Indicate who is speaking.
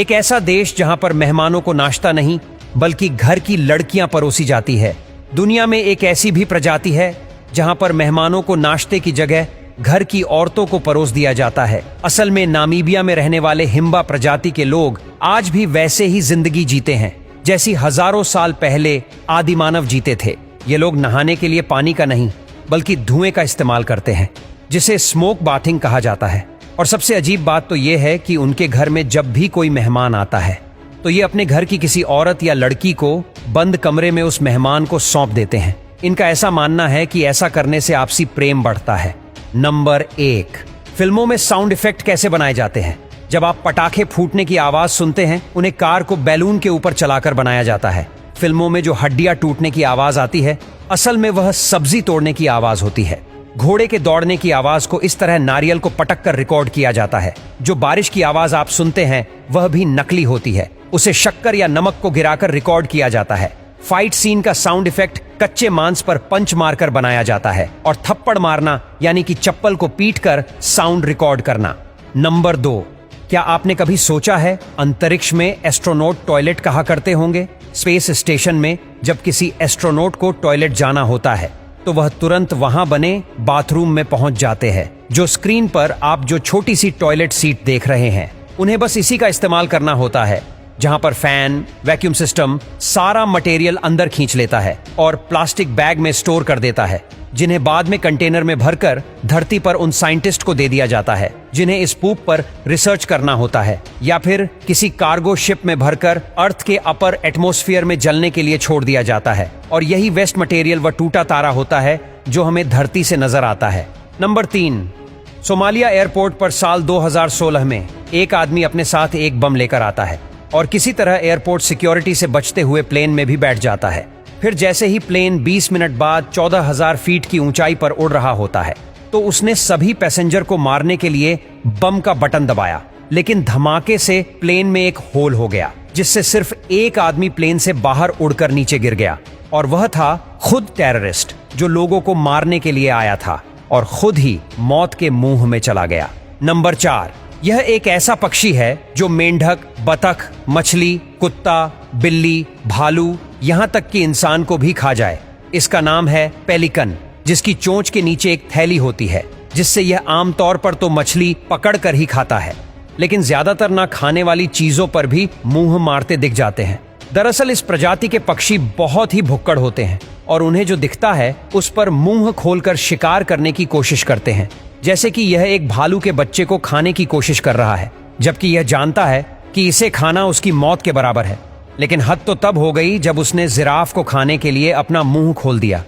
Speaker 1: एक ऐसा देश जहां पर मेहमानों को नाश्ता नहीं बल्कि घर की लड़कियां परोसी जाती है। दुनिया में एक ऐसी भी प्रजाति है जहां पर मेहमानों को नाश्ते की जगह घर की औरतों को परोस दिया जाता है। असल में नामीबिया में रहने वाले हिम्बा प्रजाति के लोग आज भी वैसे ही जिंदगी जीते हैं जैसी हजारों साल पहले आदि मानव जीते थे। ये लोग नहाने के लिए पानी का नहीं बल्कि धुएं का इस्तेमाल करते हैं, जिसे स्मोक बाथिंग कहा जाता है। और सबसे अजीब बात तो यह है कि उनके घर में जब भी कोई मेहमान आता है तो ये अपने घर की किसी औरत या लड़की को बंद कमरे में उस मेहमान को सौंप देते हैं। इनका ऐसा मानना है कि ऐसा करने से आपसी प्रेम बढ़ता है। नंबर 1, फिल्मों में साउंड इफेक्ट कैसे बनाए जाते हैं। जब आप पटाखे फूटने की आवाज सुनते हैं, उन्हें कार को बैलून के ऊपर चलाकर बनाया जाता है। फिल्मों में जो हड्डियां टूटने की आवाज आती है, असल में वह सब्जी तोड़ने की आवाज होती है। घोड़े के दौड़ने की आवाज को इस तरह नारियल को पटक कर रिकॉर्ड किया जाता है। जो बारिश की आवाज आप सुनते हैं वह भी नकली होती है, उसे शक्कर या नमक को गिराकर रिकॉर्ड किया जाता है। फाइट सीन का साउंड इफेक्ट कच्चे मांस पर पंच मारकर बनाया जाता है और थप्पड़ मारना यानी कि चप्पल को पीटकर साउंड रिकॉर्ड करना। नंबर 2, क्या आपने कभी सोचा है अंतरिक्ष में एस्ट्रोनॉट टॉयलेट कहाँ करते होंगे। स्पेस स्टेशन में जब किसी एस्ट्रोनॉट को टॉयलेट जाना होता है तो वह तुरंत वहां बने बाथरूम में पहुंच जाते हैं। जो स्क्रीन पर आप जो छोटी सी टॉयलेट सीट देख रहे हैं, उन्हें बस इसी का इस्तेमाल करना होता है, जहां पर फैन, वैक्यूम सिस्टम सारा मटेरियल अंदर खींच लेता है और प्लास्टिक बैग में स्टोर कर देता है, जिन्हें बाद में कंटेनर में भरकर धरती पर उन साइंटिस्ट को दे दिया जाता है जिन्हें इस पूप पर रिसर्च करना होता है, या फिर किसी कार्गो शिप में भरकर अर्थ के अपर एटमॉस्फेयर में जलने के लिए छोड़ दिया जाता है। और यही वेस्ट मटेरियल व टूटा तारा होता है जो हमें धरती से नजर आता है। नंबर 3, सोमालिया एयरपोर्ट पर साल 2016 में एक आदमी अपने साथ एक बम लेकर आता है और किसी तरह एयरपोर्ट सिक्योरिटी से बचते हुए प्लेन में भी बैठ जाता है। फिर जैसे ही प्लेन 20 मिनट बाद 14,000 फीट की ऊंचाई पर उड़ रहा होता है तो उसने सभी पैसेंजर को मारने के लिए बम का बटन दबाया, लेकिन धमाके से प्लेन में एक होल हो गया जिससे सिर्फ एक आदमी प्लेन से बाहर उड़कर नीचे गिर गया, और वह था खुद टेररिस्ट जो लोगों को मारने के लिए आया था और खुद ही मौत के मुंह में चला गया। नंबर 4, यह एक ऐसा पक्षी है जो मेंढक, बतख, मछली, कुत्ता, बिल्ली, भालू, यहां तक कि इंसान को भी खा जाए। इसका नाम है पेलिकन, जिसकी चोंच के नीचे एक थैली होती है जिससे यह आमतौर पर तो मछली पकड़ कर ही खाता है, लेकिन ज्यादातर ना खाने वाली चीजों पर भी मुंह मारते दिख जाते हैं। दरअसल इस प्रजाति के पक्षी बहुत ही भुक्कड़ होते हैं और उन्हें जो दिखता है उस पर मुंह खोलकर शिकार करने की कोशिश करते हैं, जैसे कि यह एक भालू के बच्चे को खाने की कोशिश कर रहा है, जबकि यह जानता है कि इसे खाना उसकी मौत के बराबर है। लेकिन हद तो तब हो गई जब उसने जिराफ को खाने के लिए अपना मुंह खोल दिया।